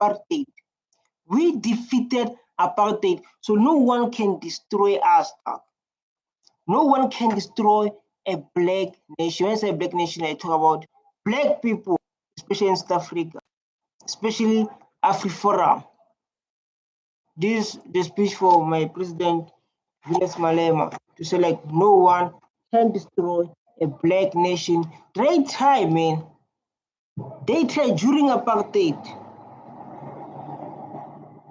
apartheid. We defeated apartheid, so no one can destroy us. No one can destroy a black nation. When I say black nation, I talk about black people, especially in South Africa, especially AfriForum. This the speech for my president, Julius Malema, to say like no one can destroy a black nation. They try, man. They tried during apartheid.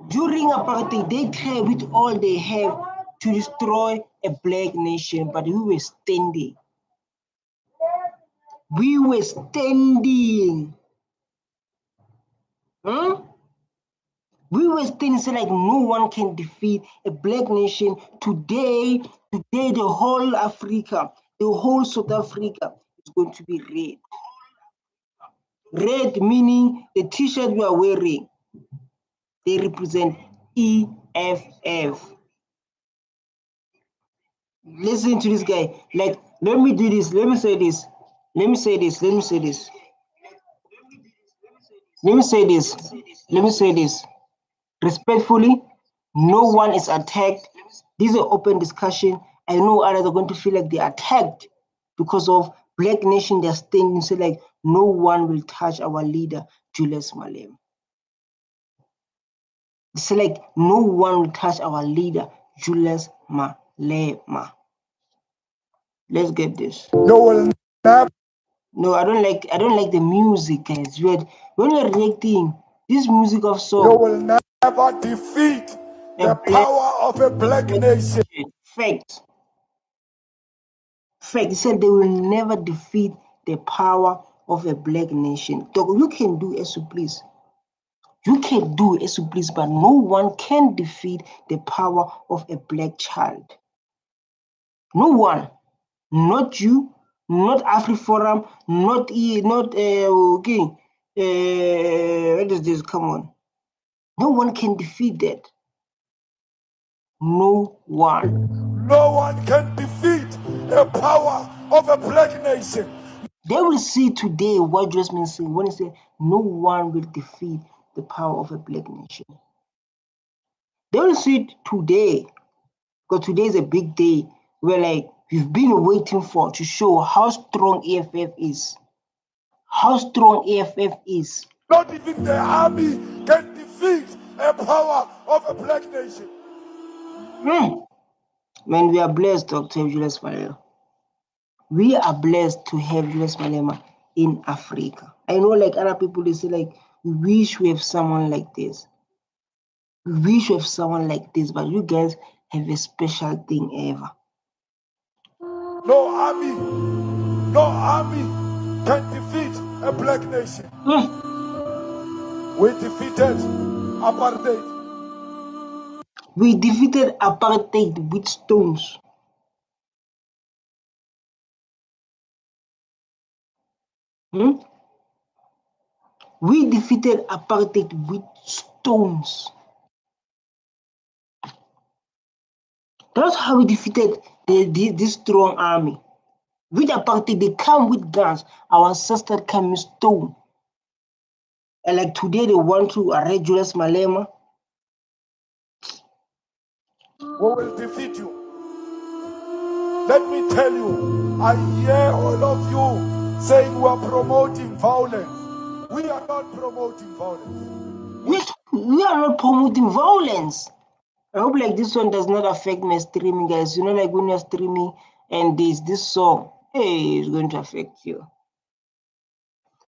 During apartheid, they tried with all they have to destroy a black nation, but we were standing. We were standing. We were standing, so like no one can defeat a black nation. Today, the whole Africa, the whole South Africa is going to be red. Red meaning the t-shirt we are wearing, they represent EFF. Listen to this guy. Like, let me do this. Let me say this. Let me say this. Let me say this. Let me say this. Let me say this. Respectfully, no one is attacked. This is an open discussion. I know others are going to feel like they're attacked because of black nation. They're standing, so like no one will touch our leader, Julius Malema. It's like no one will touch our leader, Julius Malema. Let's get this. No, I don't like the music, guys. When you're reacting, this music of song. You will never defeat the power of a black nation. Fact. Fact. He said they will never defeat the power of a black nation. You can do as you please. You can do as you please, but no one can defeat the power of a black child. No one. Not you, not AfriForum, not okay. What is this? Come on. No one can defeat that. No one. No one can defeat the power of a black nation. They will see today what Julius means when he said no one will defeat the power of a black nation. They will see it today, because today is a big day where like we've been waiting for to show how strong AFF is. How strong AFF is. Not even the army can defeat a power of a black nation. Man, we are blessed, Dr. Julius Malema. We are blessed to have Julius Malema in Africa. I know like other people, they say like, we wish we have someone like this. We wish we have someone like this, but you guys have a special thing ever. No army can defeat a black nation. We defeated apartheid. We defeated apartheid with stones. We defeated apartheid with stones. That's how we defeated this strong army. With apartheid, they come with guns. Our ancestors come with stone. And like today, they want to arrest Julius Malema. We will defeat you. Let me tell you, I hear all of you saying we are promoting violence. We are not promoting violence. We are not promoting violence. I hope like this one does not affect my streaming, guys. You know, like when you're streaming and there's this song, hey, it's going to affect you.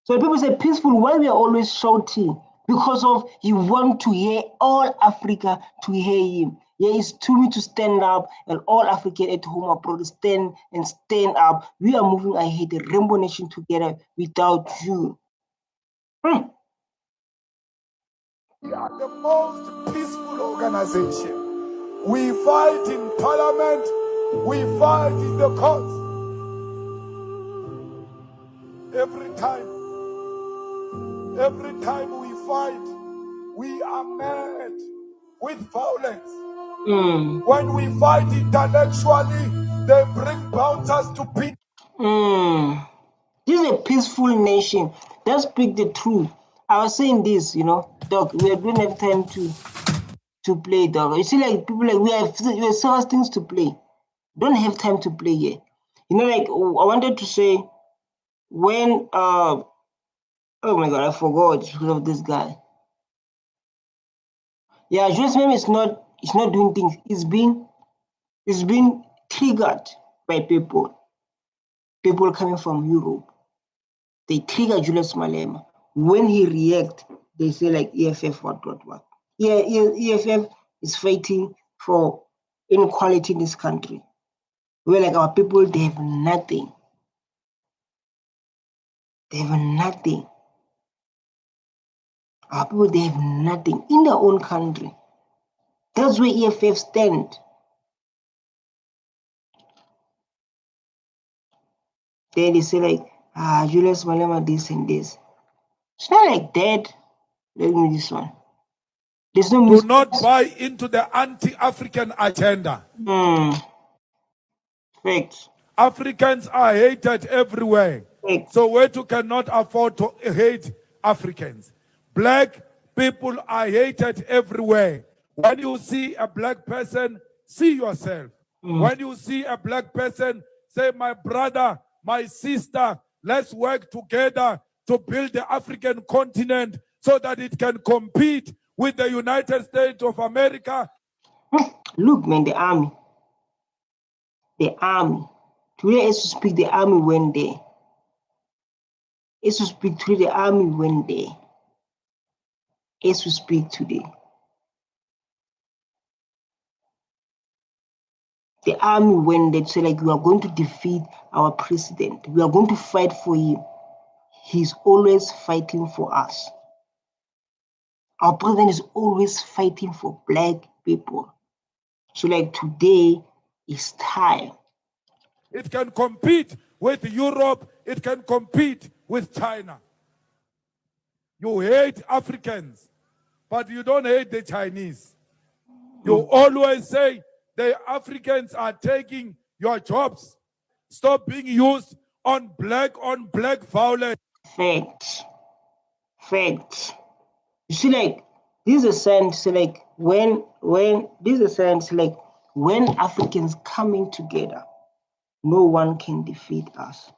So people say peaceful, why we are always shouting? Because of you want to hear all Africa to hear him. Yeah, it's to me to stand up, and all African at home abroad stand up. We are moving ahead, the Rainbow Nation together without you. We are the most peaceful organization. We fight in parliament. We fight in the courts. Every time we fight, we are met with violence. When we fight intellectually, they bring bouncers to beat. This is a peaceful nation. Let's speak the truth. I was saying this, Doc, we don't have time to play, Doc. You see, like people like we have serious things to play. Don't have time to play here. Like I wanted to say when oh my god, I forgot because of this guy. Yeah, Julius Malema is not doing things. It's being triggered by people coming from Europe. They trigger Julius Malema. When he react, they say like EFF what. Yeah, EFF is fighting for inequality in this country. Where like our people, they have nothing. They have nothing. Our people, they have nothing in their own country. That's where EFF stand. Then they say like, Julius Malema this and this. It's not like that. Let me this one. There's no Do not buy into the anti-African agenda. Facts. Africans are hated everywhere. Facts. So Wetu cannot afford to hate Africans. Black people are hated everywhere. When you see a black person, see yourself. When you see a black person, say, my brother, my sister, let's work together to build the African continent so that it can compete with the United States of America. Look, man, the army. The army. Today, as to speak, the army went there. As to speak today, the army went there. As we speak today. The army went there to say, like, we are going to defeat our president. We are going to fight for him. He's always fighting for us. Our president is always fighting for black people. So, like, today is time. It can compete with Europe. It can compete with China. You hate Africans, but you don't hate the Chinese. You always say the Africans are taking your jobs. Stop being used on black violence. Facts. Facts. You see, like, this is a sense, like, when Africans coming together, no one can defeat us.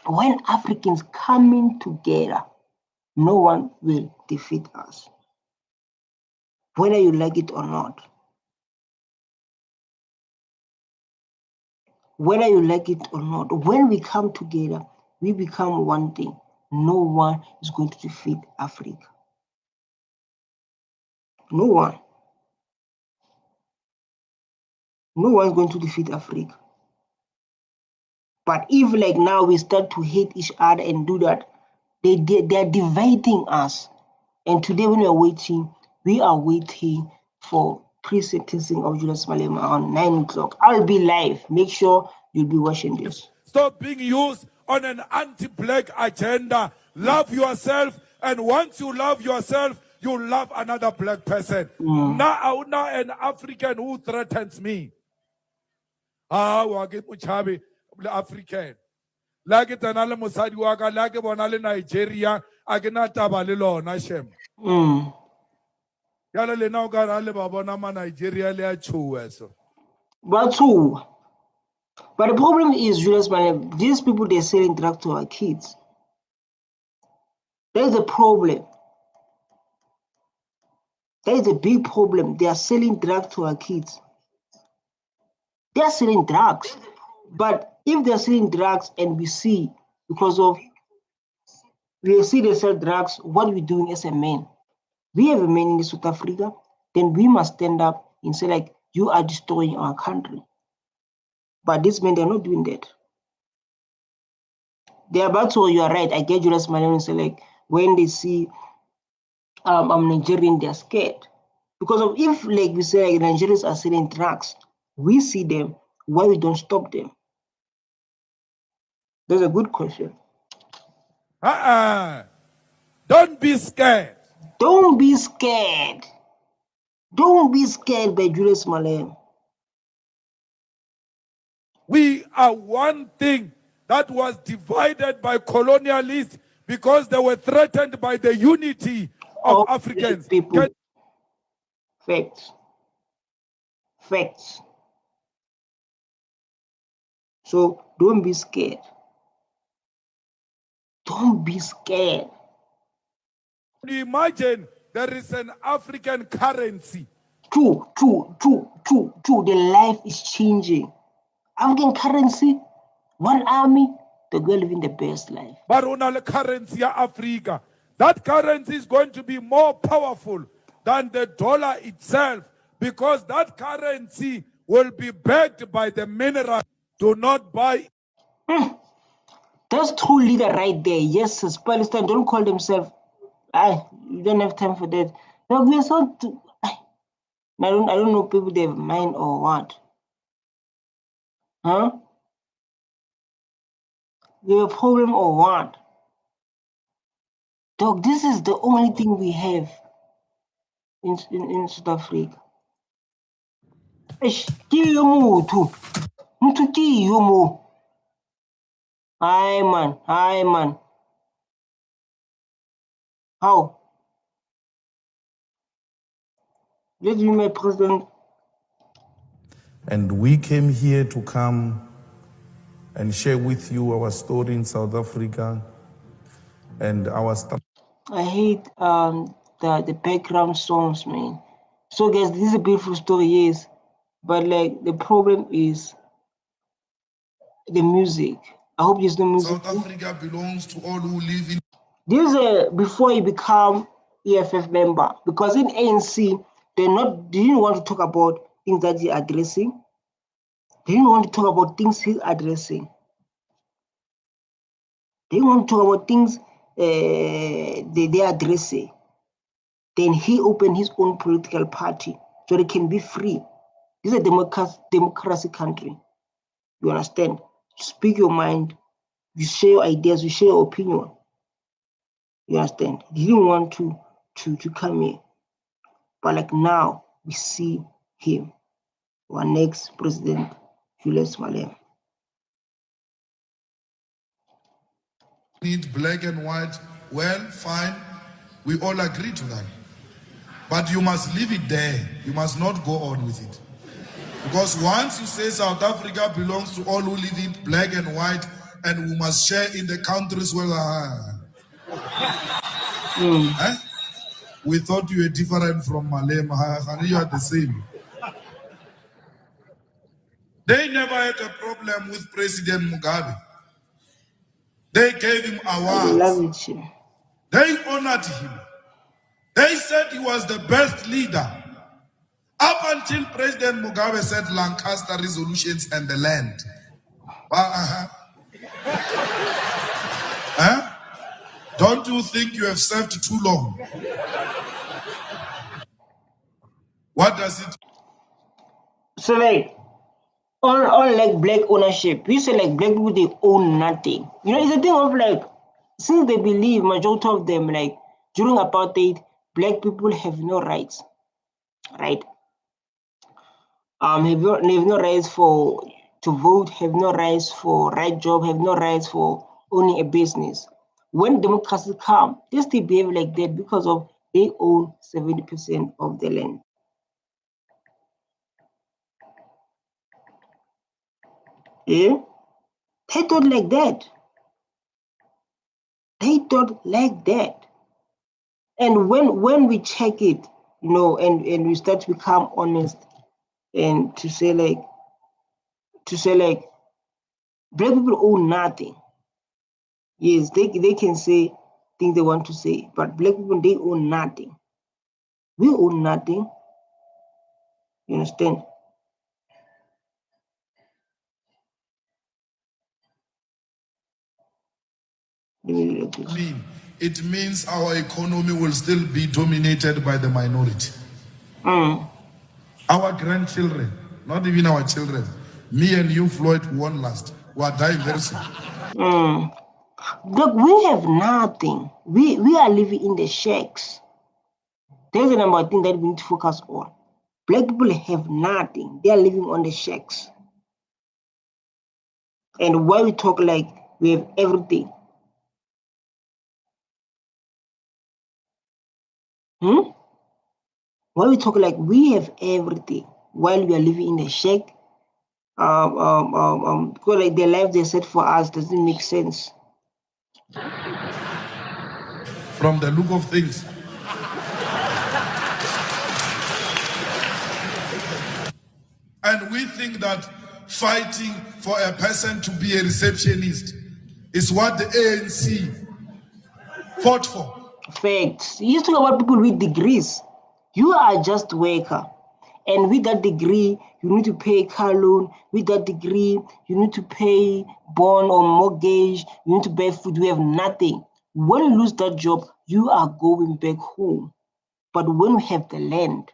When Africans coming together, no one will defeat us. Whether you like it or not. Whether you like it or not, when we come together, we become one thing. No one is going to defeat Africa. No one. No one is going to defeat Africa. But if like now we start to hate each other and do that, they are dividing us. And today when we are waiting for pre-sentencing of Julius Malema on 9 o'clock. I'll be live. Make sure you'll be watching this. Stop being used on an anti-black agenda. Love yourself, and once you love yourself, you love another black person. Now an African who threatens me. African. Like it anale mosadi wa ka like bonale Nigeria a ke na taba le lona shem. Ya le na o ka ra le ba bona ma Nigeria le a chuwa so. But the problem is, Julius Malema, these people, they're selling drugs to our kids. There's a problem. There is a big problem. They are selling drugs to our kids. They are selling drugs. But if they're selling drugs and we see they sell drugs, what are we doing as a man? We have a man in South Africa, then we must stand up and say, like, you are destroying our country. But these men, they're not doing that. They're about to, you are right, I get Julius Malema and say, like, when they see Nigerian, they're scared. Because of if, like we say, like, Nigerians are selling drugs, we see them, why we don't stop them? That's a good question. Don't be scared. Don't be scared. Don't be scared by Julius Malema. We are one thing that was divided by colonialists, because they were threatened by the unity of Africans. People. Facts. Facts. So don't be scared. Don't be scared. You imagine there is an African currency. True. The life is changing. African currency, one army, they're going to live in the best life. But on the currency of Africa, that currency is going to be more powerful than the dollar itself, because that currency will be backed by the mineral. Do not buy. That's true leader right there. Yes, Palestine don't call themselves. You don't have time for that. No, we are so. I don't know people they have mind or what. Huh? They have a problem or what? Dog, this is the only thing we have in South Africa. Hi man. How? Let me my president. And we came here to come and share with you our story in South Africa and our stuff. I hate the background songs, man. So guys, this is a beautiful story, yes, but like the problem is the music. I hope there's no music. South Africa belongs to all who live in. This is before you become EFF member, because in ANC they didn't want to talk about things that he's addressing. They didn't want to talk about things he's addressing. They want to talk about things they're addressing. Then he opened his own political party so they can be free. This is a democracy country. You understand? You speak your mind, you share your ideas, you share your opinion. You understand? He didn't want to come here. But like now, we see him, our next president, Julius Malema. Need black and white. Well, fine. We all agree to that. But you must leave it there. You must not go on with it. Because once you say South Africa belongs to all who live in black and white, and we must share in the countries where we thought you were different from Malema. You are the same. They never had a problem with President Mugabe. They gave him awards. They honored him. They said he was the best leader. Up until President Mugabe said Lancaster resolutions and the land. Don't you think you have served too long? What does it? So like, on like black ownership, we say like black people, they own nothing. You know, it's a thing of like, since they believe, majority of them, like during apartheid, black people have no rights, right? Have no rights to vote, have no rights for right job, have no rights for owning a business. When democracy come, they still behave like that because of they own 70% of the land. Yeah, they thought like that. They thought like that. And when we check it, you know, and we start to become honest and to say like black people own nothing. Yes, they can say things they want to say, but black people, they own nothing. We own nothing. You understand? It means our economy will still be dominated by the minority. Our grandchildren, not even our children. Me and you, Floyd, won't last. We are dying very soon. Look, we have nothing. We are living in the shacks. There's a number of things that we need to focus on. Black people have nothing. They are living on the shacks. And why we talk like we have everything. When we talk like we have everything while we are living in a shack, because like the life they set for us doesn't make sense. From the look of things. And we think that fighting for a person to be a receptionist is what the ANC fought for. Facts. You talk about people with degrees. You are just a worker. And with that degree, you need to pay car loan. With that degree, you need to pay bond or mortgage. You need to buy food. You have nothing. When you lose that job, you are going back home. But when you have the land,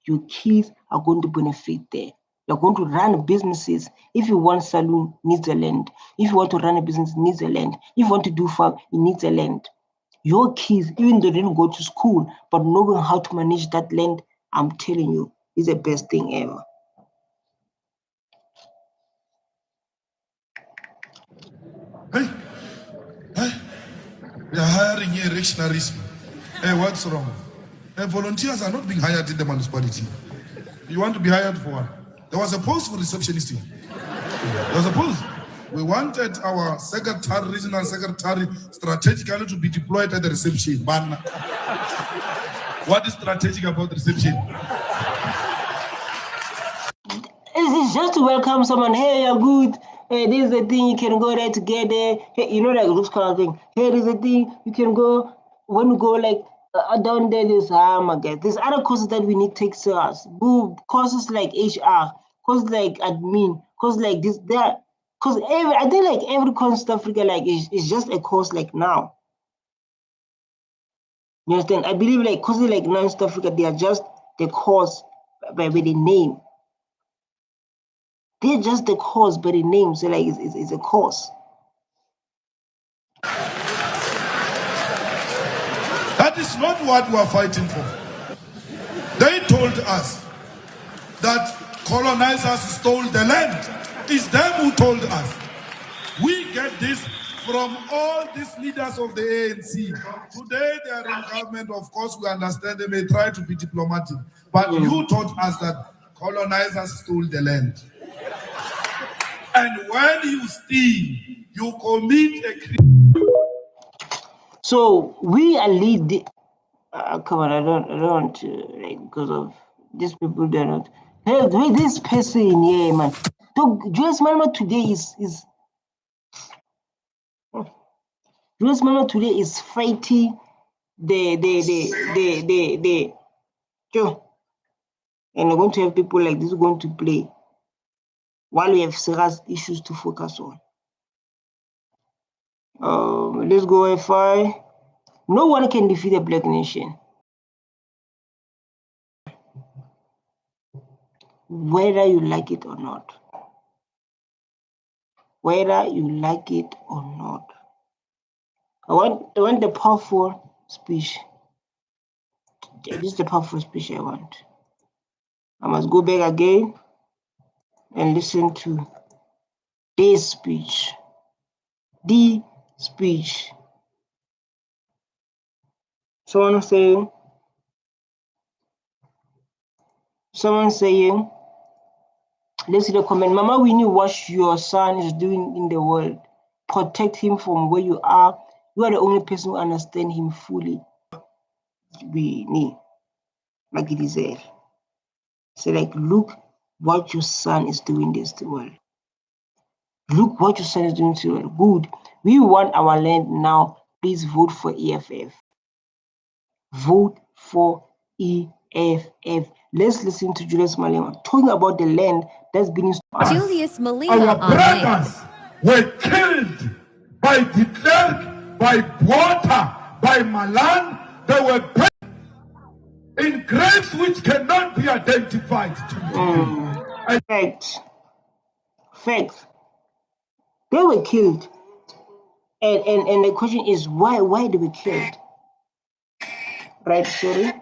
your kids are going to benefit there. You're going to run businesses. If you want salon, needs a land. If you want to run a business, needs a land. If you want to do farm, it needs a land. Your kids, even though they didn't go to school, but knowing how to manage that land, I'm telling you, is the best thing ever. Hey, they're hiring here reactionaries. Hey, what's wrong? Hey, volunteers are not being hired in the municipality. You want to be hired for what? There was a post for receptionist here. There was a post. We wanted our secretary, regional secretary, strategically to be deployed at the reception. Man, what is strategic about the reception? It's just to welcome someone. Hey, you're good. Hey, this is the thing, you can go there together. Hey, you know, like this kind of thing. Hey, this is the thing, you can go. When you go like down there, there's my God. There's other courses that we need to take serious. Courses like HR, courses like admin, courses like this, that. Because I think like every course in South Africa like is just a course like now. You understand? I believe like courses like now in South Africa, they are just the course by the name. They're just the course by the name. So like it's a course. That is not what we are fighting for. They told us that colonizers stole the land. It's them who told us. We get this from all these leaders of the ANC. Today they are in government, of course we understand they may try to be diplomatic. But you taught us that colonizers stole the land. And when you steal, you commit a crime. So we are lead. Come on, I don't want to like because of these people. They're not. Hey, with this person here, man. So Julius Malema today is Julius Malema today is fighting the and we're going to have people like this going to play while we have serious issues to focus on. Let's go FI. No one can defeat a black nation. Whether you like it or not. Whether you like it or not. I want the powerful speech. This is the powerful speech I want. I must go back again and listen to this speech. The speech. Someone saying, let's see the comment. Mama, we knew what your son is doing in the world. Protect him from where you are. You are the only person who understands him fully. We need, like it is there. So like, look what your son is doing this to the world. Look what your son is doing to the world. Good. We want our land now. Please vote for EFF. Vote for EFF. Let's listen to Julius Malema talking about the land that's been installed. Julius Malema. Our brothers were killed by de Klerk, by Botha, by Malan. They were buried in graves which cannot be identified. Facts. They were killed. And the question is why they were killed? Right, sorry.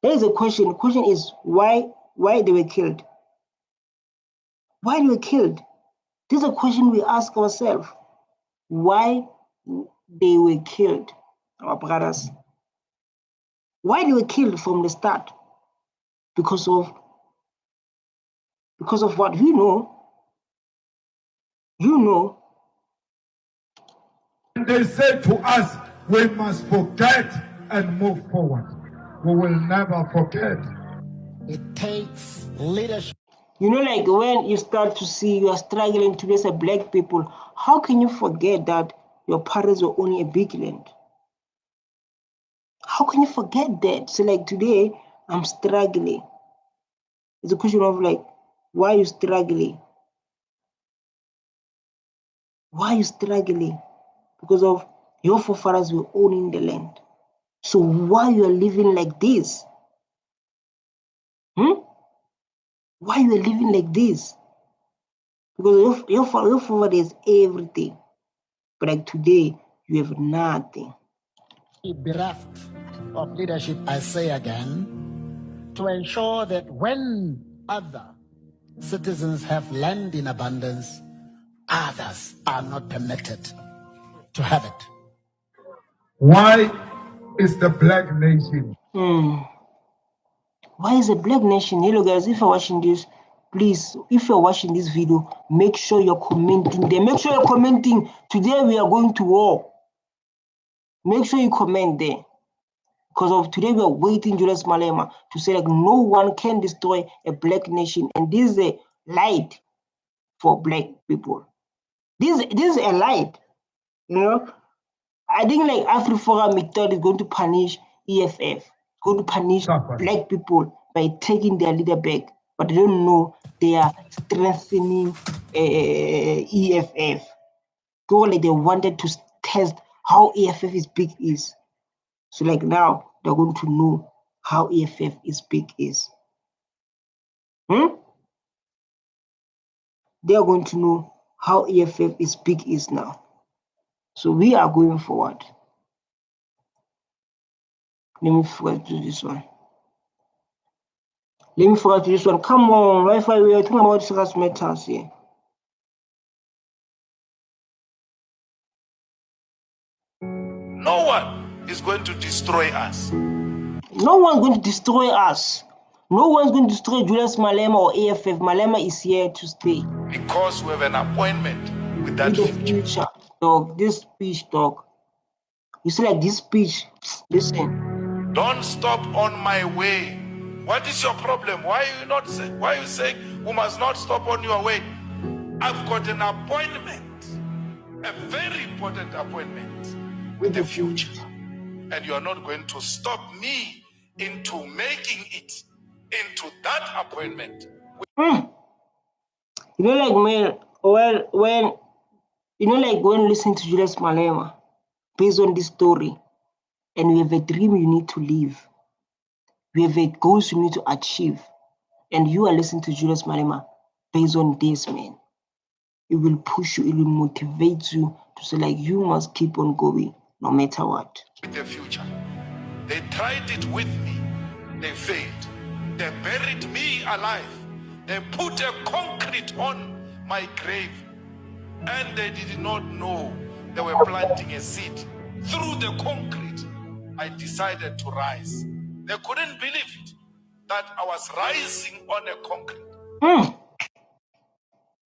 There is a question. The question is why they were killed. Why they were killed? This is a question we ask ourselves. Why they were killed. our brothers. Why they were killed from the start? Because of what? You know. They say to us, we must forget and move forward. We will never forget. It takes leadership. Like when you start to see you are struggling to raise a black people, how can you forget that your parents were owning a big land? How can you forget that? So like today, I'm struggling. It's a question of like, why are you struggling? Why are you struggling? Because of your forefathers were owning the land. So why you are living like this? Why you are living like this? Because your father is everything. But like today, you have nothing. Bereft of leadership, I say again, to ensure that when other citizens have land in abundance, others are not permitted to have it. Why is the black nation? Why is a black nation? Hello guys, if you're watching this, please, if you're watching this video, make sure you're commenting there. Make sure you're commenting. Today we are going to war. Make sure you comment there. Because of today we are waiting Julius Malema to say like no one can destroy a black nation. And this is a light for black people. This is a light. I think like AfriForum method is going to punish EFF, going to punish black people by taking their leader back. But they don't know they are strengthening EFF. Go like they wanted to test how EFF is big is. So like now they're going to know how EFF is big is. They are going to know how EFF is big is now. So we are going forward. Let me forward to this one. Come on, Wi-Fi, we are talking about serious matters here. No one is going to destroy us. No one's going to destroy us. No one's going to destroy Julius Malema or AFF. Malema is here to stay. Because we have an appointment with that future. Dog, this speech, dog. You see like this speech, listen. Don't stop on my way. What is your problem? Why are you saying we must not stop on your way? I've got an appointment, a very important appointment with the future. And you are not going to stop me into making it into that appointment. Like when listening to Julius Malema, based on this story, and we have a dream you need to live. We have a goals you need to achieve. And you are listening to Julius Malema based on this, man. It will push you, it will motivate you to say like you must keep on going no matter what. With the future. They tried it with me. They failed. They buried me alive. They put a concrete on my grave. And they did not know they were planting a seed. Through the concrete, I decided to rise. They couldn't believe it, that I was rising on a concrete.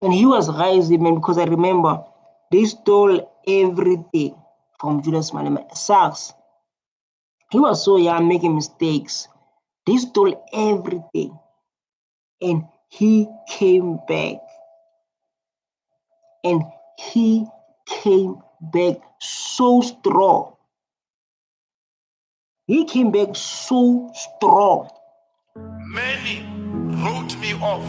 And he was rising, man, because I remember they stole everything from Julius Malema. SARS. He was so young, making mistakes. They stole everything. And he came back. And he came back so strong. He came back so strong. Many wrote me off.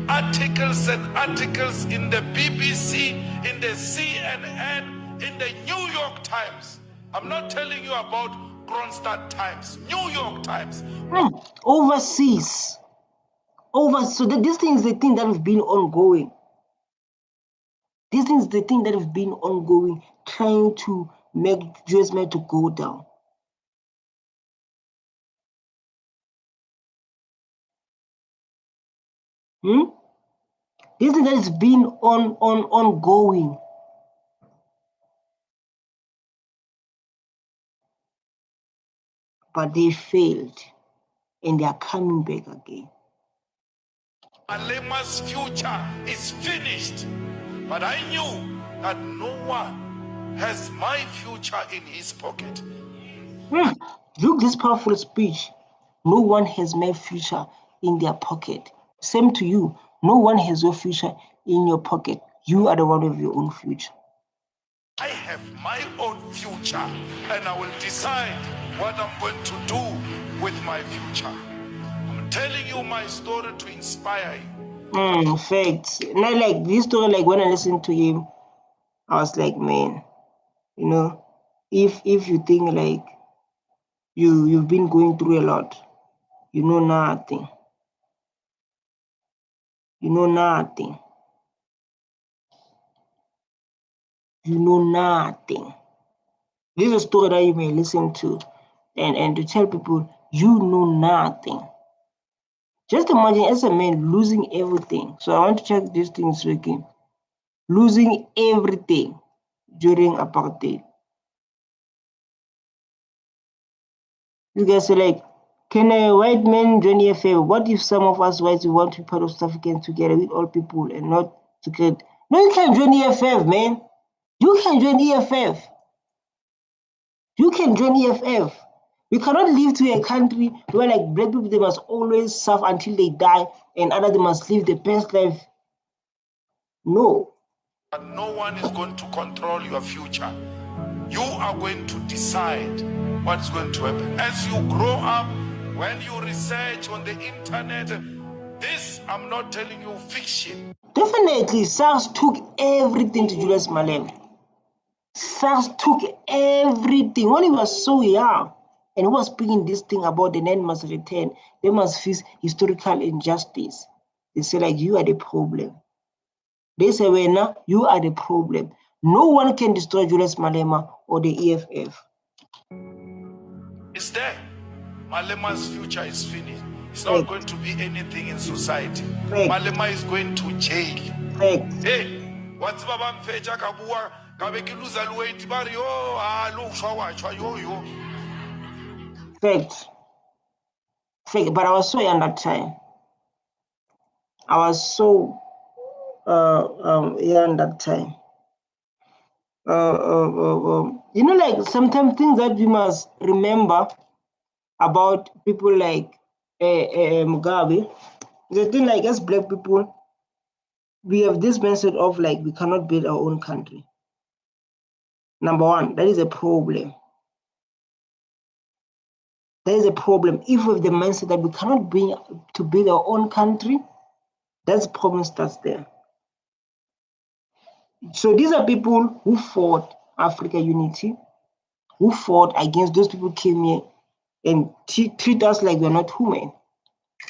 Articles and articles in the BBC, in the CNN, in the New York Times. I'm not telling you about Kronstadt Times, New York Times. Overseas. So this thing is the thing that has been ongoing. This is the thing that has been ongoing, trying to make Julius Malema to go down. This thing that has been ongoing. but they failed, and they are coming back again. Malema's future is finished, but I knew that no one has my future in his pocket. Look, this powerful speech. No one has my future in their pocket. Same to you. No one has your future in your pocket. You are the one of your own future. I have my own future, and I will decide what I'm going to do with my future. I'm telling you my story to inspire you. Facts. Not like this story, like when I listened to him, I was like, man, you know, if you think like you've been going through a lot, you know nothing. You know nothing. You know nothing. This is a story that you may listen to and to tell people you know nothing. Just imagine as a man losing everything. So I want to check these things again. Losing everything during apartheid. You guys are like, can a white man join EFF? What if some of us whites want to be part of South Africans together with all people and not to create? No, you can't join EFF, man. You can join EFF. You can join EFF. We cannot live to a country where like black people, they must always suffer until they die and others they must live the best life. No. But no one is going to control your future. You are going to decide what's going to happen. As you grow up, when you research on the internet, this, I'm not telling you fiction. Definitely, SARS took everything to Julius Malema. SARS took everything. When he was so young, and he was speaking this thing about the men must return, they must face historical injustice. They say, like, you are the problem. They say, well, now, you are the problem. No one can destroy Julius Malema or the EFF. It's there. Malema's future is finished. It's not going to be anything in society. Malema is going to jail. Hey, what's Baba Mfeja Kabua? Kabekiluza Lueti Bario, look, yo. Fact. But I was so young that time. I was so young that time. You know, like sometimes things that we must remember about people like Mugabe. The thing, like, as black people, we have this mindset of like we cannot build our own country. Number one, that is a problem. There is a problem. If we have the mindset that we cannot build our own country, that's the problem starts there. So these are people who fought Africa unity, who fought against those people who came here and treat us like we're not human.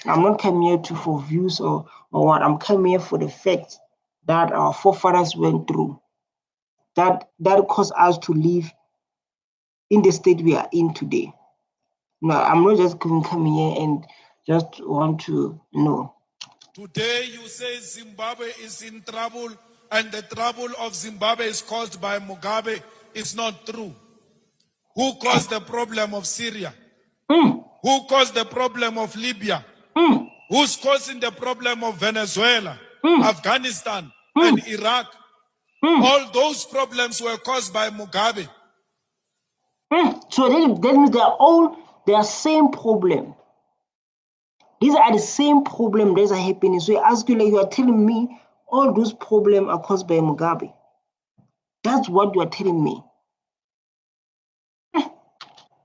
I'm not coming here for views or what. I'm coming here for the facts that our forefathers went through. That caused us to live in the state we are in today. No, I'm not just coming here and just want to know. Today you say Zimbabwe is in trouble and the trouble of Zimbabwe is caused by Mugabe. It's not true. Who caused the problem of Syria? Who caused the problem of Libya? Who's causing the problem of Venezuela, Afghanistan, and Iraq? All those problems were caused by Mugabe. So that means they are all the same problem. These are the same problem that are happening. So you ask you, like, you are telling me all those problems are caused by Mugabe. That's what you are telling me.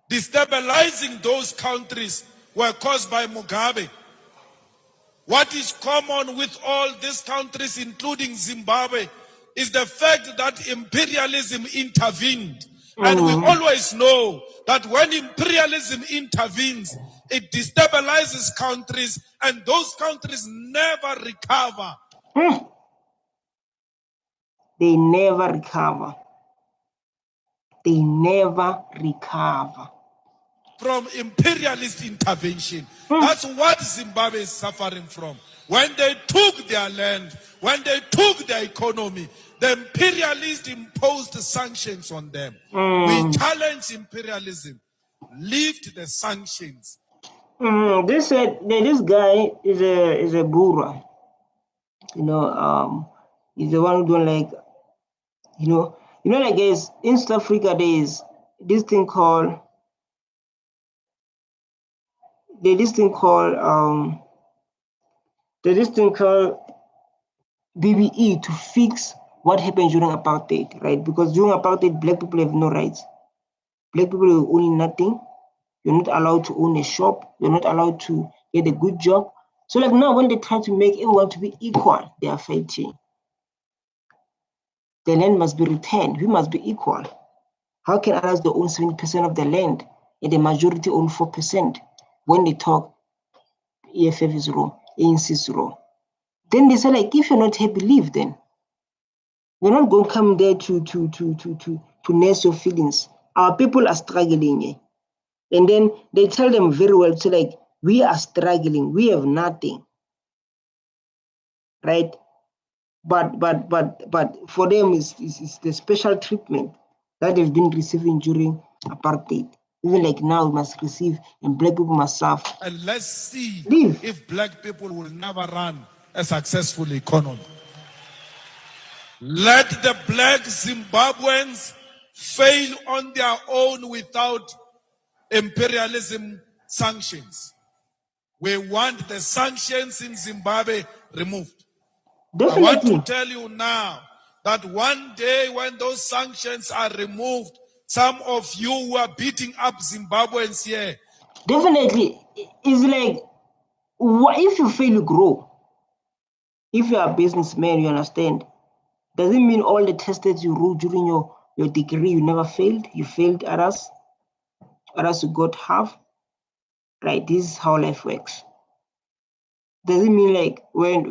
Destabilizing those countries were caused by Mugabe. What is common with all these countries, including Zimbabwe, is the fact that imperialism intervened. And we always know that when imperialism intervenes, it destabilizes countries, and those countries never recover. They never recover. They never recover. From imperialist intervention. That's what Zimbabwe is suffering from. When they took their land, when they took their economy, the imperialists imposed sanctions on them. We challenge imperialism. lift the sanctions. They said that this guy is a Bura. He's the one who don't like, like guys, in South Africa there is this thing called BBE to fix what happened during apartheid, right? Because during apartheid, black people have no rights. Black people are owning nothing. You're not allowed to own a shop. You're not allowed to get a good job. So like now when they try to make everyone to be equal, they are fighting. The land must be returned. We must be equal. How can others they own 70% of the land and the majority own 4%? When they talk, EFF is wrong, ANC is wrong. Then they say like, if you're not happy, leave then. We're not going to come there to nurse your feelings. Our people are struggling. And then they tell them very well, so like, we are struggling, we have nothing. Right? But for them it's the special treatment that they've been receiving during apartheid. Even like now we must receive and black people must suffer. And let's see Leave. if black people will never run a successful economy. Let the black Zimbabweans fail on their own without imperialism sanctions. We want the sanctions in Zimbabwe removed. Definitely. I want to tell you now that one day when those sanctions are removed, some of you who are beating up Zimbabweans here. Definitely. It's like, if you fail, you grow. If you are a businessman, you understand. Doesn't mean all the tests that you wrote during your degree, you never failed. You failed others you got half. Right? This is how life works. Doesn't mean like when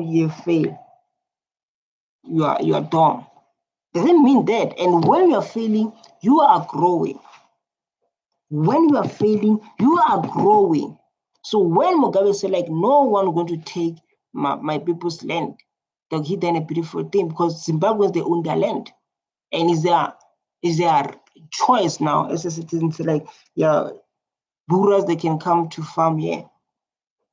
you fail, you are dumb. Doesn't mean that. And when you are failing, you are growing. When you are failing, you are growing. So when Mugabe said like no one going to take my people's land, that he done a beautiful thing because Zimbabweans they own their land, and is their choice now as a citizen to like Buras they can come to farm here.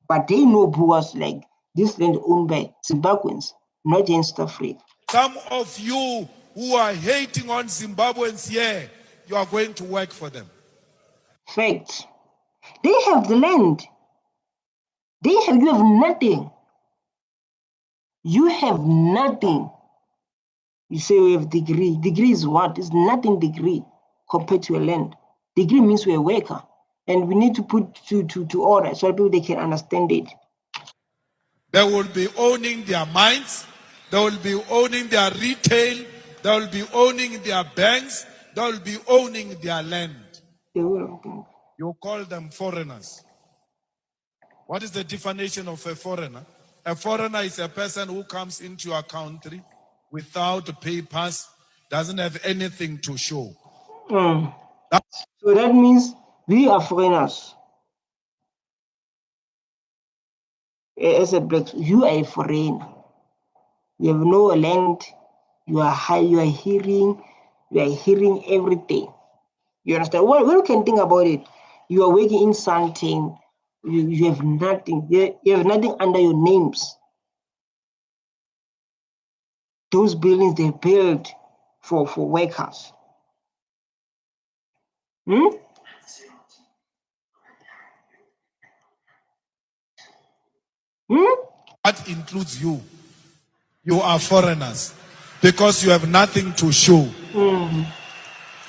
But they know Buras like this land owned by Zimbabweans, not in South Africa. Some of you who are hating on Zimbabweans here, you are going to work for them. Fact. They have the land. You have nothing. You have nothing. You say we have degree. Degree is what? It's nothing degree compared to a land. Degree means we're a worker. And we need to put to order so people they can understand it. They will be owning their mines, they will be owning their retail, they will be owning their banks, they will be owning their land. You call them foreigners. What is the definition of a foreigner? A foreigner is a person who comes into your country without papers, doesn't have anything to show. So that means we are foreigners. As a black, you are a foreigner. You have no land. You are high. You are hearing everything. You understand? Well, you can think about it. You are working in something. You have nothing. You have nothing under your names. Those buildings they built for workers. That includes you. You are foreigners because you have nothing to show.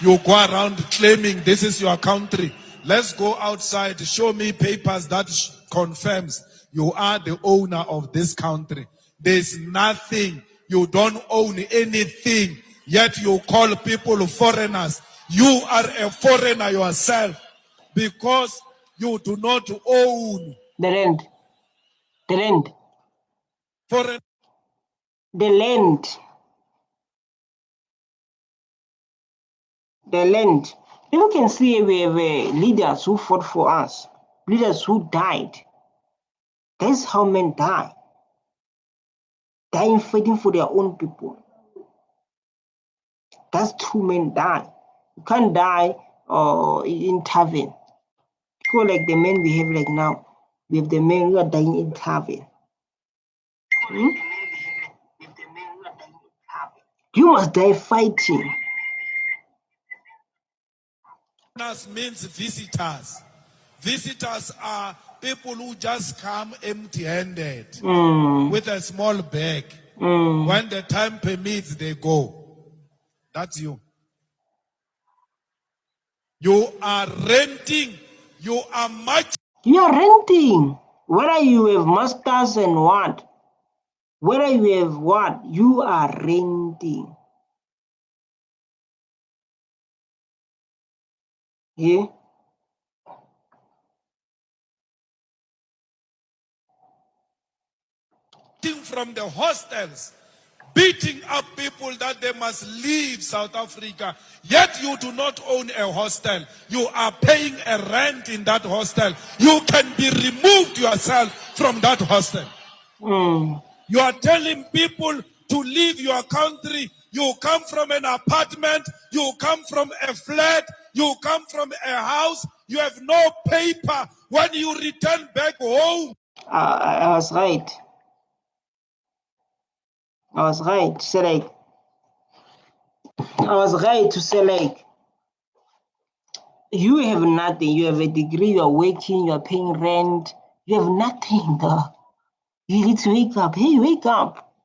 You go around claiming this is your country. Let's go outside. Show me papers that confirms you are the owner of this country. There's nothing. You don't own anything. Yet you call people foreigners. You are a foreigner yourself because you do not own the land. The land. Foreign. The land. The land. You can see we have leaders who fought for us, leaders who died. That's how men die. Dying fighting for their own people. That's true men die. You can't die or in tavern. Go like the men we have like now. We have the men who are dying in tavern. You must die fighting. Means visitors. Visitors are people who just come empty-handed with a small bag. When the time permits, they go. That's you. You are renting. You are much. You are renting. Whether you have masters and what, whether you have what, you are renting. Yeah. From the hostels, beating up people that they must leave South Africa. Yet you do not own a hostel. You are paying a rent in that hostel. You can be removed yourself from that hostel. You are telling people to leave your country. You come from an apartment. You come from a flat. You come from a house. You have no paper. When you return back home. I was right. I was right to say like, you have nothing. You have a degree, you are working, you are paying rent, you have nothing though. You need to wake up. Hey, wake up.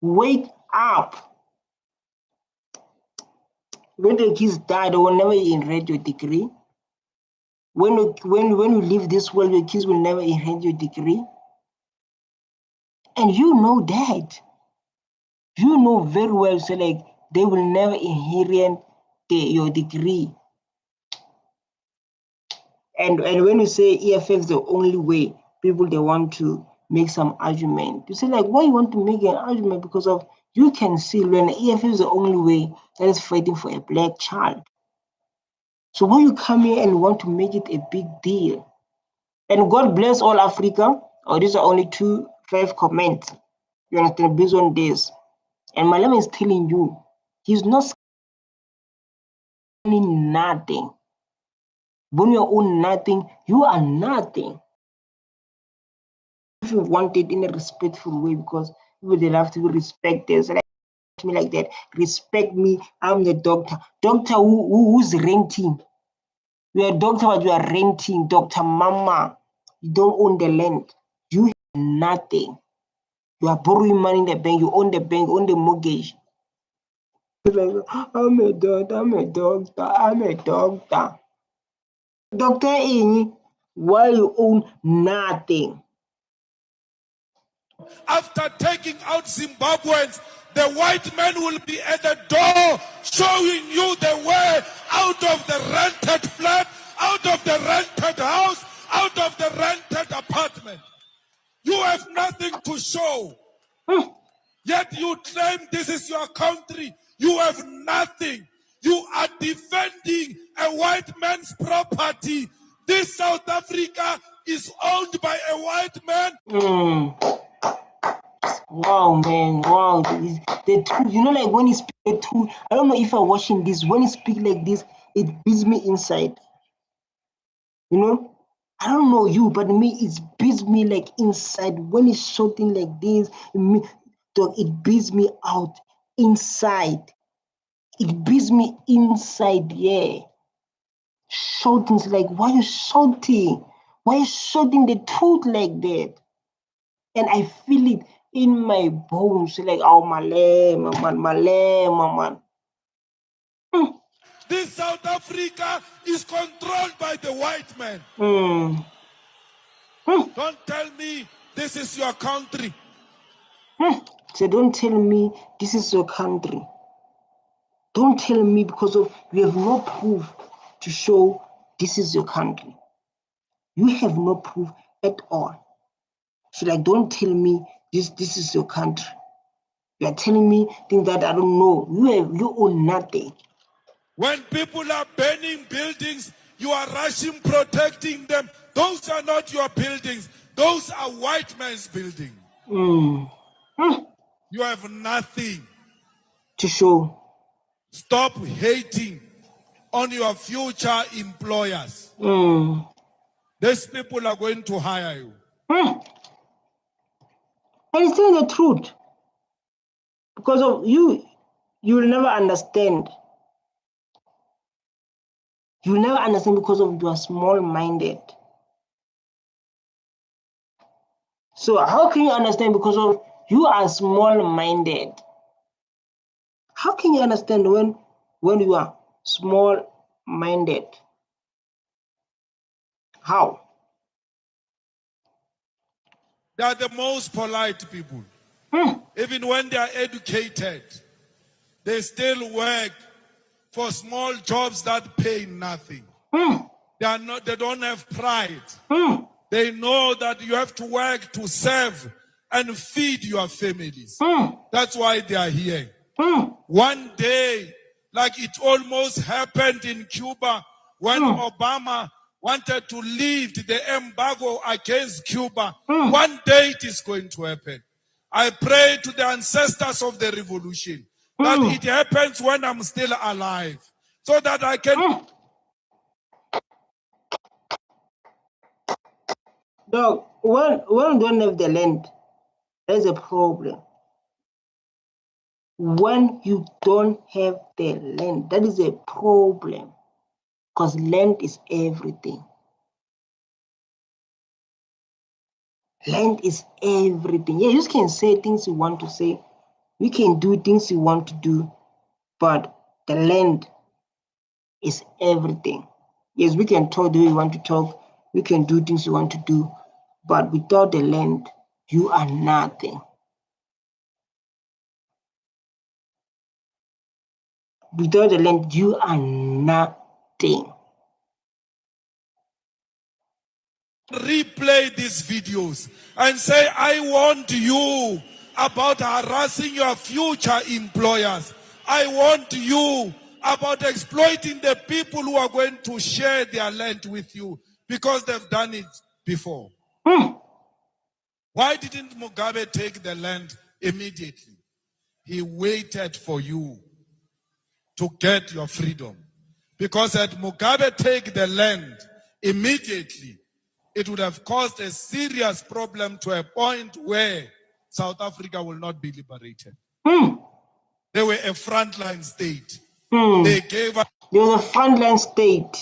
Wake up. When the kids die, they will never inherit your degree. When you leave this world, your kids will never inherit your degree. And you know that. You know very well, so like they will never inherit your degree. And when you say EFF is the only way, people they want to make some argument. You say like, why you want to make an argument? Because of you can see when EFF is the only way that is fighting for a black child. So when you come here and want to make it a big deal, and God bless all Africa, or these are only 5 comments. You understand, based on this. And Malema is telling you, he's not saying nothing. When you own nothing, you are nothing. If you want it in a respectful way, because people they have to be respected. So like me like that, respect me. I'm the doctor. Doctor who's renting. You are a doctor, but you are renting. Dr. Mama, you don't own the land. You have nothing. You are borrowing money in the bank. You own the bank, own the mortgage. I'm a doctor. I'm a doctor. I'm a doctor. Doctor in while you own nothing. After taking out Zimbabweans, the white man will be at the door showing you the way out of the rented flat, out of the rented house, out of the rented apartment. You have nothing to show. Yet you claim this is your country. You have nothing. You are defending a white man's property. This South Africa is owned by a white man. Wow, man, wow. The truth, you know, like when he speaks the truth, I don't know if I'm watching this, when he speaks like this, it beats me inside. You know, I don't know you, but me, it beats me like inside. When he's shouting like this, it beats me out inside. It beats me inside, yeah. Shouting, like, why are you shouting? Why are you shouting the truth like that? And I feel it in my bones, like, oh, Malema, man. This South Africa is controlled by the white man. Don't tell me this is your country. So don't tell me this is your country. Don't tell me because of you have no proof to show this is your country. You have no proof at all. So like, don't tell me this is your country. You are telling me things that I don't know. You own nothing. When people are burning buildings, you are rushing, protecting them. Those are not your buildings. Those are white man's buildings. You have nothing to show. Stop hating on your future employers. These people are going to hire you. And it's telling the truth. Because of you will never understand. You will never understand because of you are small-minded. So how can you understand because of you are small-minded? How can you understand when you are small-minded? How? They are the most polite people. Even when they are educated, they still work for small jobs that pay nothing. They don't have pride. They know that you have to work to serve and feed your families. That's why they are here. One day, like it almost happened in Cuba when Obama wanted to lift the embargo against Cuba. One day it is going to happen. I pray to the ancestors of the revolution that it happens when I'm still alive, so that I can... Dog, when you don't have the land, there's a problem. When you don't have the land, that is a problem. Because land is everything. Land is everything. Yeah, you can say things you want to say. You can do things you want to do. But the land is everything. Yes, we can talk the way we want to talk. We can do things we want to do. But without the land, you are nothing. Without the land, you are nothing. Replay these videos and say, I warned you about harassing your future employers. I warned you about exploiting the people who are going to share their land with you because they've done it before. Why didn't Mugabe take the land immediately? He waited for you to get your freedom. Because had Mugabe take the land immediately, it would have caused a serious problem to a point where South Africa will not be liberated. They were a frontline state. They gave us... They were a frontline state.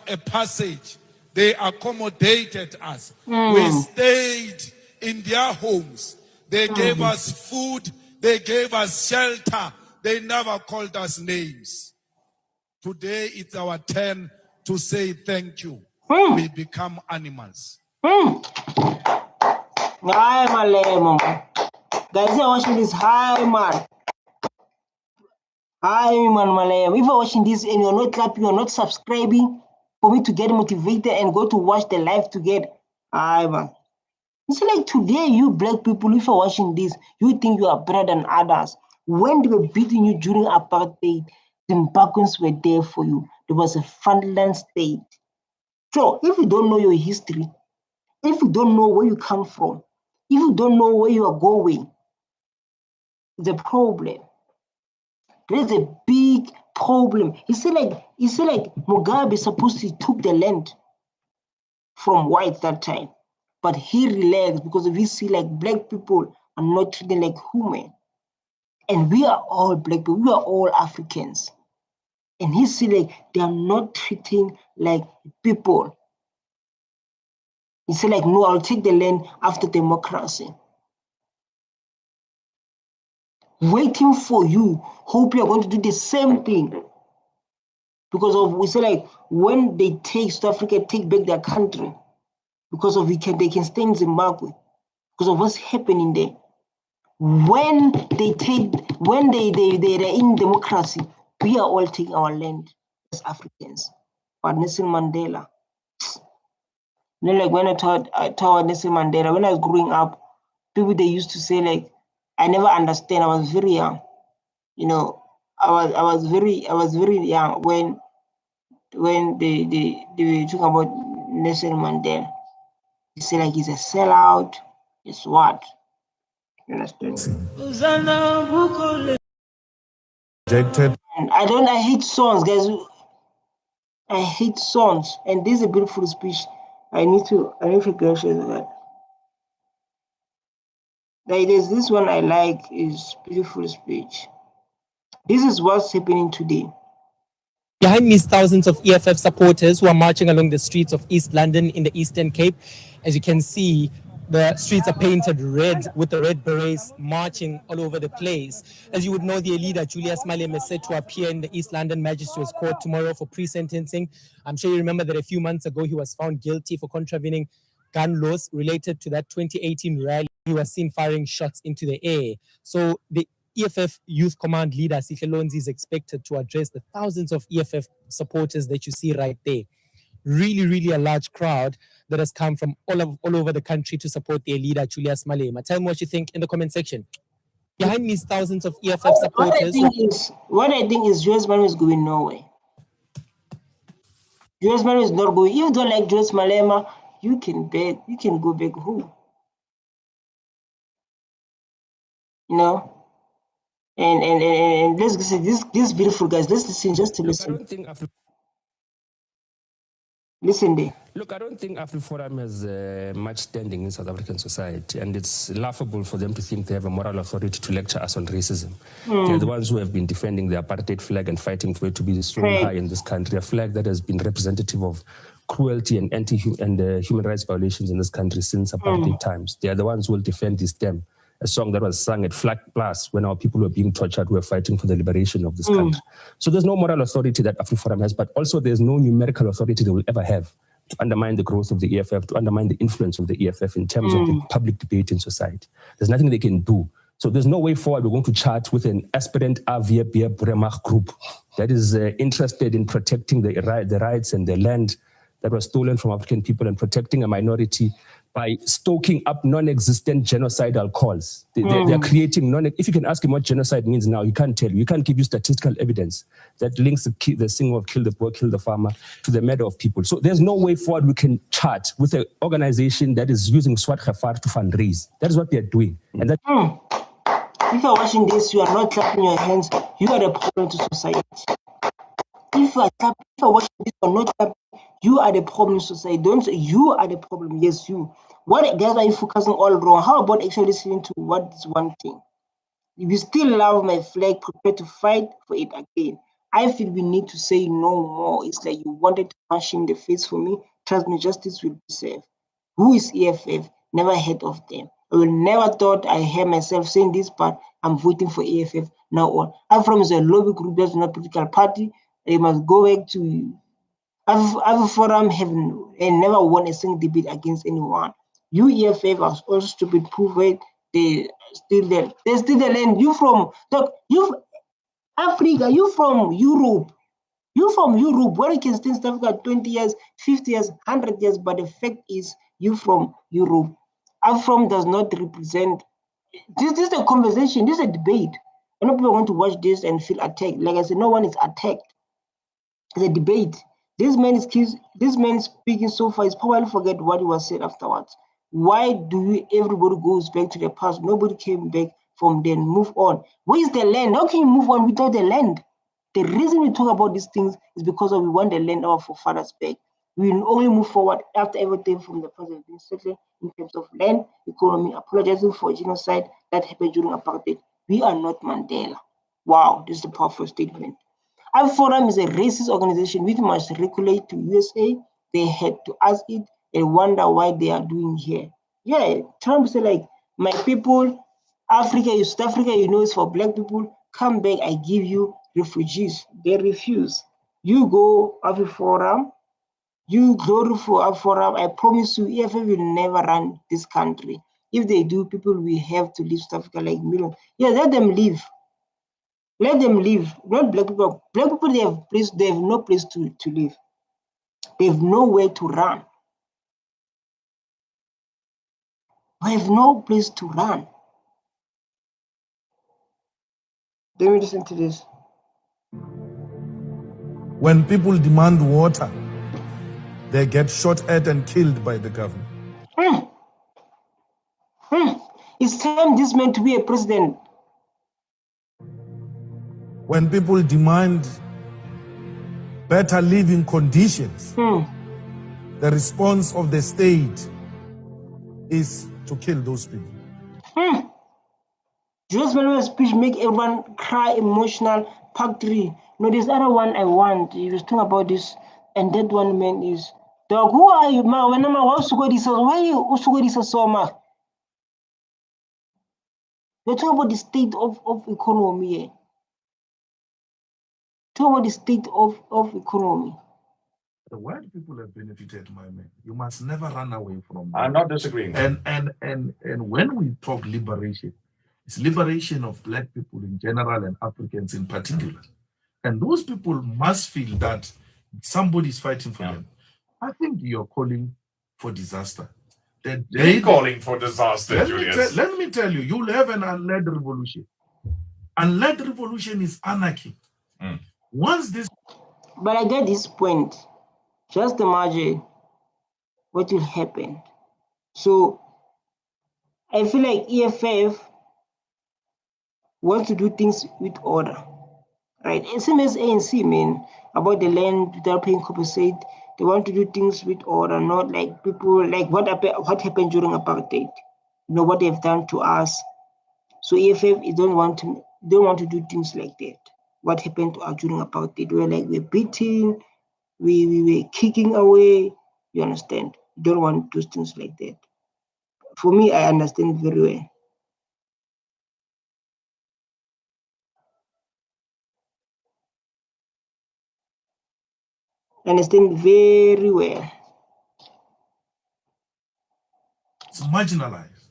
a passage. They accommodated us. We stayed in their homes. They gave us food. They gave us shelter. They never called us names. Today it's our turn to say thank you. We become animals. Hi, Malema. Guys, you're watching this. Hi, man. Hi, man, Malema. If you're watching this and you're not clapping, you're not subscribing for me to get motivated and go to watch the live together. Hi, man. It's like today, you black people, if you're watching this, you think you are better than others. When they were beating you during apartheid, Zimbabweans were there for you. There was a frontline state. So if you don't know your history, if you don't know where you come from, if you don't know where you are going, it's a problem. There is a big problem. You see, like Mugabe supposed to took the land from whites that time, but he relaxed because we see like black people are not treated like human, and we are all black people. We are all Africans, and he see like they are not treating like people. He said like, no, I'll take the land after democracy. Waiting for you, hope you are going to do the same thing. Because of, we say like, when they take South Africa, take back their country, because of they can stay in Zimbabwe, because of what's happening there. When they're in democracy, we are all taking our land as Africans. But Nelson Mandela, like when I taught Nelson Mandela, when I was growing up, people they used to say like, I never understand. I was very young, you know. I was very young when they were talking about Nelson Mandela. They say like he's a sellout. It's what? You understand? Rejected. And I hate songs, guys. I hate songs. And this is a beautiful speech. I need to go share that. Like there's this one I like is beautiful speech. This is what's happening today. Behind me is thousands of EFF supporters who are marching along the streets of East London in the Eastern Cape. As you can see, the streets are painted red with the red berets marching all over the place. As you would know, their leader, Julius Malema, is set to appear in the East London Magistrates Court tomorrow for pre-sentencing. I'm sure you remember that a few months ago, he was found guilty for contravening gun laws related to that 2018 rally. He was seen firing shots into the air. So the EFF Youth Command leader, Sihle Lonzi, is expected to address the thousands of EFF supporters that you see right there. Really, really a large crowd that has come from all over the country to support their leader, Julius Malema. Tell me what you think in the comment section. Behind me is thousands of EFF supporters. What I think is Julius Malema is going nowhere. Julius Malema is not going. If you don't like Julius Malema, you can beg. You can go beg who? You know. And let's listen. This beautiful guys. Let's listen. Just to listen. Listen there. Look, I don't think AfriForum has much standing in South African society, and it's laughable for them to think they have a moral authority to lecture us on racism. They're the ones who have been defending the apartheid flag and fighting for it to be so high in this country, a flag that has been representative of cruelty and human rights violations in this country since apartheid times. They are the ones who will defend this stem, a song that was sung at Flag Plus when our people were being tortured, who were fighting for the liberation of this country. So there's no moral authority that AfriForum has, but also there's no numerical authority they will ever have to undermine the growth of the EFF, to undermine the influence of the EFF in terms of the public debate in society. There's nothing they can do. So there's no way forward we're going to chart with an aspirant Avia Bremach group that is interested in protecting the rights and the land that was stolen from African people and protecting a minority by stoking up non-existent genocidal calls. They're creating if you can ask him what genocide means now, he can't tell you. He can't give you statistical evidence that links the single of kill the poor, kill the farmer to the murder of people. So there's no way forward we can chart with an organization that is using Swat Khafar to fundraise. That is what they are doing. And that if you're watching this, you are not clapping your hands, you are a problem to society. If you are watching this or not clapping, you are the problem in society. You are the problem. Yes, you. What guys are you focusing all wrong? How about actually listening to what is one thing? If you still love my flag, prepare to fight for it again. I feel we need to say no more. It's like you wanted to punch him in the face for me. Trust me, justice will be served. Who is EFF? Never heard of them. I will never thought I hear myself saying this, but I'm voting for EFF now on. AfriForum is a lobby group, that's not a political party. They must go back to AfriForum and never won a single debate against anyone. You EFF are also stupid, prove it. They still there. They still the land. You from Africa, you from Europe. You from Europe, where you can stay in South Africa 20 years, 50 years, 100 years, but the fact is you from Europe. AfriForum does not represent. This is a conversation, this is a debate. I know people want to watch this and feel attacked. Like I said, no one is attacked. It's a debate. This man speaking so far is probably forget what he was said afterwards. Why do everybody goes back to the past? Nobody came back from then. Move on. Where is the land? How can you move on without the land? The reason we talk about these things is because we want the land of our forefathers back. We will only move forward after everything from the past has been settled in terms of land, economy, apologizing for genocide that happened during apartheid. We are not Mandela. Wow, this is a powerful statement. AfriForum is a racist organization which must regulate to USA. They had to ask it and wonder why they are doing here. Yeah, Trump said like, my people, Africa, South Africa, it's for black people. Come back, I give you refugees. They refuse. You go AfriForum, you go for AfriForum. I promise you, EFF will never run this country. If they do, people will have to leave South Africa like millions. Yeah, let them leave. Let them leave. Not black people. Black people, they have no place to live. They have nowhere to run. They have no place to run. Let me listen to this. When people demand water, they get shot at and killed by the government. It's It's time this man to be a president. When people demand better living conditions, the response of the state is to kill those people. Julius Malema's speech make everyone cry, emotional, part 3. No, there's other one I want. He was talking about this, and that one man is, dog, who are you, ma? When I'm why you so much? We're talking about the state of economy. Eh? Talk about the state of economy. The white people have benefited, my man. You must never run away from them. I'm not disagreeing. And when we talk liberation, it's liberation of black people in general and Africans in particular. And those people must feel that somebody is fighting for them. I think you're calling for disaster. They're calling for disaster, Julius. Let me tell you, you'll have an unled revolution. Unled revolution is anarchy. Once this... But I get this point. Just imagine what will happen. So I feel like EFF wants to do things with order, right? Same as ANC, man, about the land without paying compensate. They want to do things with order, not like people like what happened during apartheid. You know what they've done to us. So EFF don't want to do things like that. What happened to us during apartheid? We're beating. We were kicking away, you understand? You don't want to do things like that. For me, I understand very well. I understand very well. It's marginalized.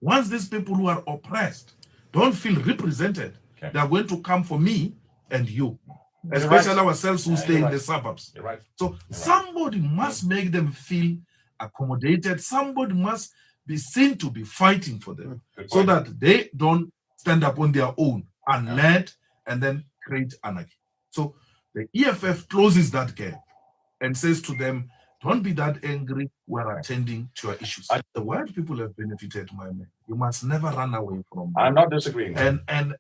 Once these people who are oppressed don't feel represented, they are going to come for me and you. Especially ourselves who stay in the suburbs. So somebody must make them feel accommodated. Somebody must be seen to be fighting for them so that they don't stand up on their own unled and then create anarchy. So the EFF closes that gap and says to them, don't be that angry, we're attending to your issues. The white people have benefited, my man. You must never run away from them. I'm not disagreeing. And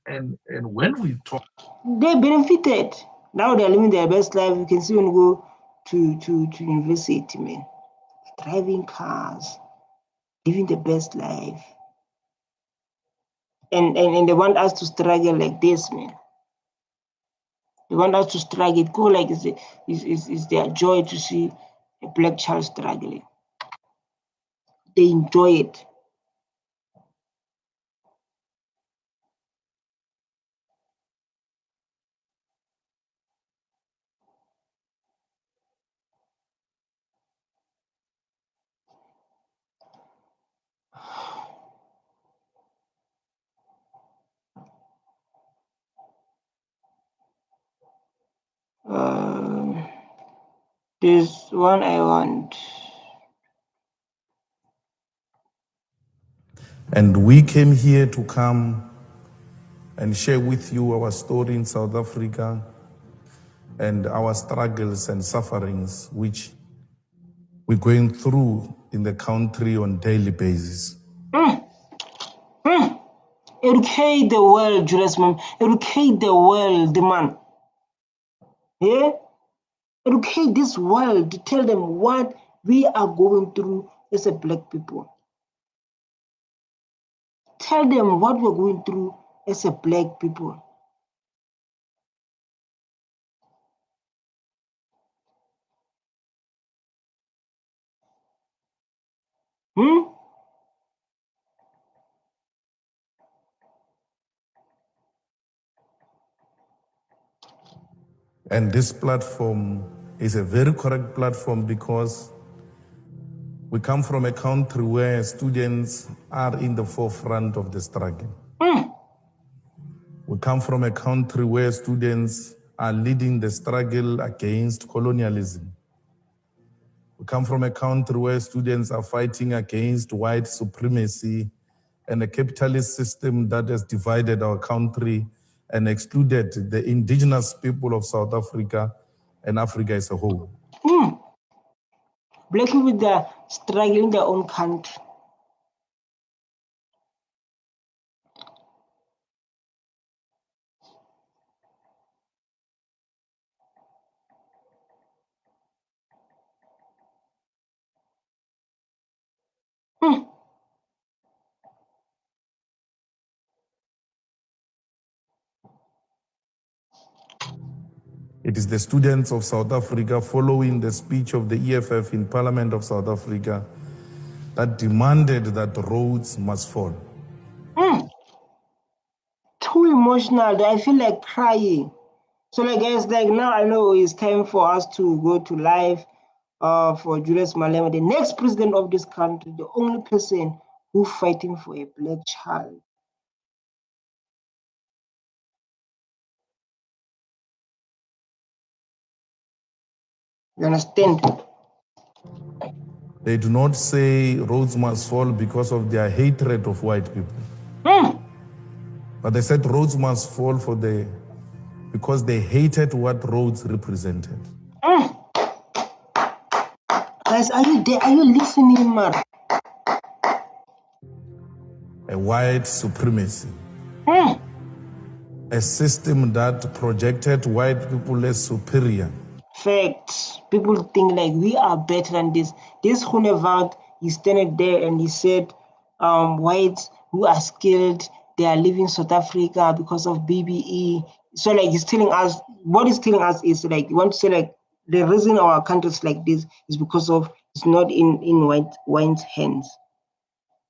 when we talk, they benefited. Now they're living their best life. You can see when you go to university, man. Driving cars, living the best life. And they want us to struggle like this, man. They want us to struggle. It go like it's their joy to see a black child struggling. They enjoy it. There's one I want. and we came here to come and share with you our story in South Africa and our struggles and sufferings which we're going through in the country on daily basis. Educate the world, Julius Malema. Educate the world, man. Yeah? Educate this world to tell them what we are going through as a black people. Tell them what we're going through as a black people. And this platform is a very correct platform because we come from a country where students are in the forefront of the struggle. We come from a country where students are leading the struggle against colonialism. We come from a country where students are fighting against white supremacy and a capitalist system that has divided our country and excluded the indigenous people of South Africa and Africa as a whole. Black people that are struggling in their own country. It is the students of South Africa following the speech of the EFF in Parliament of South Africa that demanded that Rhodes must fall. Too emotional. I feel like crying. So like guys, like now I know it's time for us to go to live for Julius Malema, the next president of this country, the only person who fighting for a black child. You understand? They do not say Rhodes must fall because of their hatred of white people. But they said Rhodes must fall because they hated what Rhodes represented. Guys, are you there? Are you listening, man? A white supremacy. A system that projected white people as superior. Facts. People think like we are better than this. This Hunevant, he standing there and he said, whites who are skilled, they are leaving South Africa because of BBE. So like he's telling us, what he's telling us is like, you want to say like, the reason our countries like this is because of it's not in white's hands.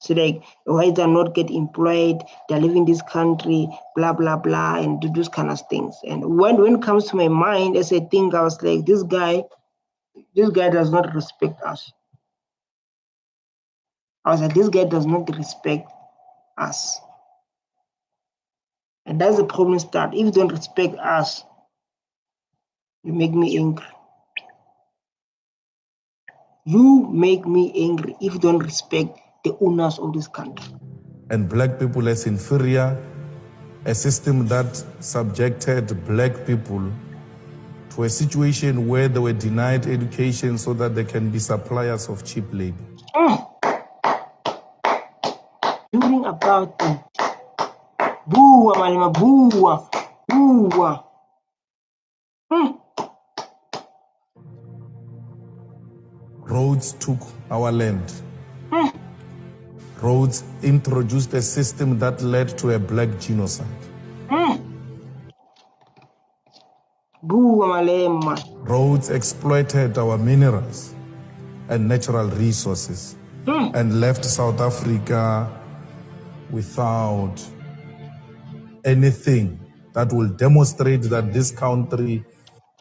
So like whites are not get employed, they're leaving this country, blah blah blah, and do those kind of things. And when it comes to my mind, as I think, I was like, this guy does not respect us. I was like, this guy does not respect us. And that's the problem start. If you don't respect us, you make me angry. You make me angry if you don't respect the owners of this country. And black people as inferior, a system that subjected black people to a situation where they were denied education so that they can be suppliers of cheap labor. Doing about it. Boo, Malema, boo, boo. Rhodes took our land. Rhodes introduced a system that led to a black genocide. Boo, Malema. Rhodes exploited our minerals and natural resources and left South Africa without anything that will demonstrate that this country.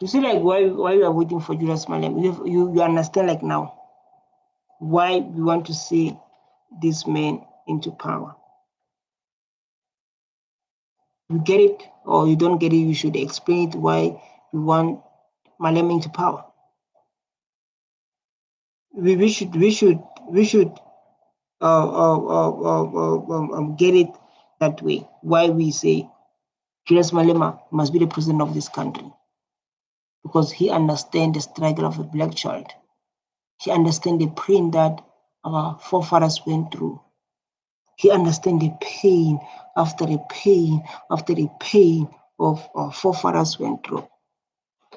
You see, like why we are waiting for Julius Malema. You understand, like now, why we want to see this man into power. You get it or you don't get it? You should explain it why you want Malema into power. We should get it that way. Why we say Julius Malema must be the president of this country. Because he understands the struggle of a black child. He understands the pain that our forefathers went through. He understands the pain after the pain after the pain of our forefathers went through.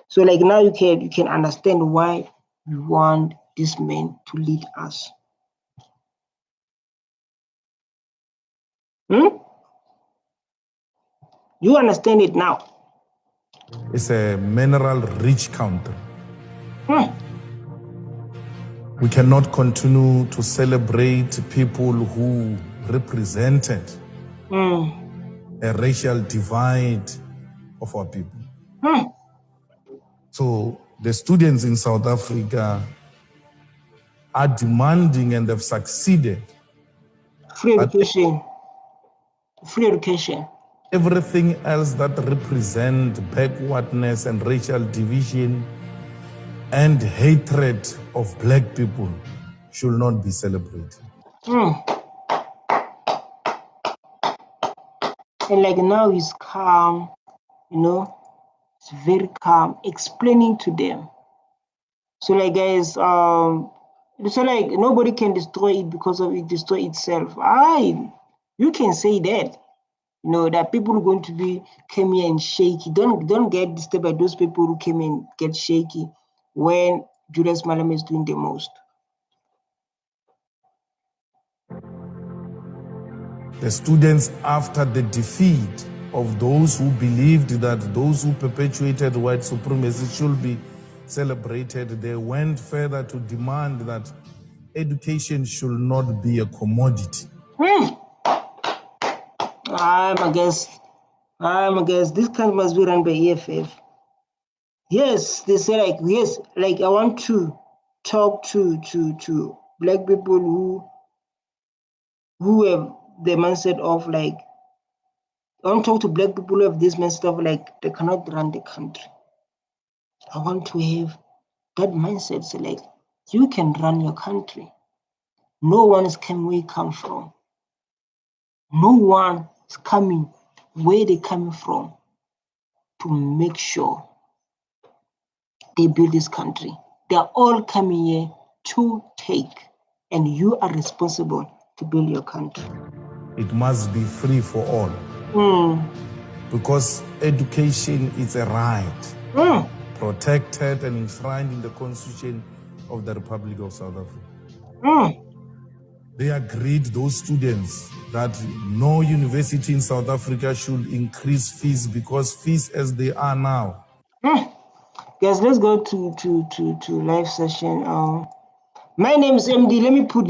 So like now you can understand why we want this man to lead us. You understand it now? It's a mineral-rich country. We cannot continue to celebrate people who represented a racial divide of our people. So the students in South Africa are demanding, and they've succeeded. Free education. Free education. Everything else that represents backwardness and racial division and hatred of black people should not be celebrated. And like now he's calm, it's very calm, explaining to them. So like guys, so like nobody can destroy it because of it destroy itself. You can say that. That people are going to be came here and shaky. Don't get disturbed by those people who came and get shaky when Julius Malema is doing the most. The students, after the defeat of those who believed that those who perpetuated white supremacy should be celebrated, they went further to demand that education should not be a commodity. I'm against this country must be run by EFF. Yes, they say like, yes, like I want to talk to black people who have the mindset of like, I want to talk to black people who have this mindset of like they cannot run the country. I want to have that mindset, so like you can run your country. No one is coming where you come from. No one is coming where they coming from to make sure they build this country. They are all coming here to take, and you are responsible to build your country. It must be free for all. Because education is a right, protected and enshrined in the Constitution of the Republic of South Africa. They agreed, those students, that no university in South Africa should increase fees, because fees as they are now. Guys, let's go to live session. My name is MD. Let me put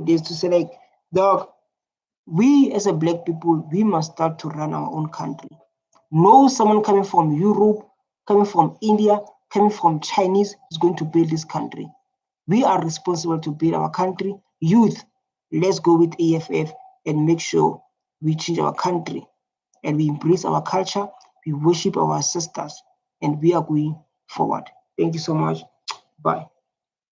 this to say like, dog, we as a black people, we must start to run our own country. No someone coming from Europe, coming from India, coming from Chinese is going to build this country. We are responsible to build our country. Youth, let's go with AFF and make sure we change our country and we embrace our culture, we worship our ancestors, and we are going forward. Thank you so much. Bye.